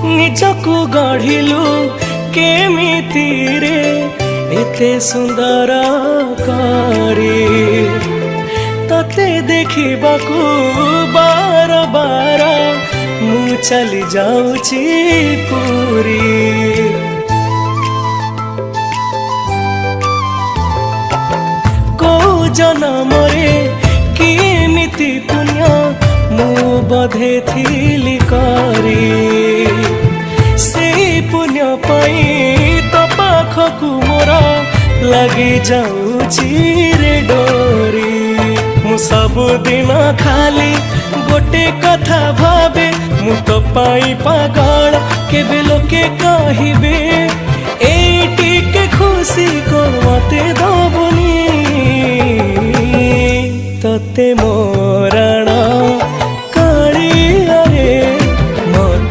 ନିଜକୁ ଗଢିଲୁ କେମିତି ରେ ଏତେ ସୁନ୍ଦର କରି ତତେ ଦେଖିବାକୁ ବାର ବାର ମୁଁ ଚାଲି ଯାଉଛି ପୁରୀ। କୋଉ ଜନମରେ କେମିତି ପୁଣ୍ୟ ମୁଁ ବଧେ ଥିଲି କରି ସେଇ ପୁଣ୍ୟ ପାଇଁ ତ ପାଖକୁ ମୋର ଲାଗି ଯାଉଛି ରେ ଡୋରି। ମୁଁ ସବୁଦିନ ଖାଲି ଗୋଟେ କଥା ଭାବେ ମୁଁ ତ ପାଇଁ ପାଗଳ କେବେ ଲୋକେ କହିବେ ଏଇ ଟିକେ ଖୁସି କଣ ମତେ ଦବୁନି ତତେ ମୋରଣ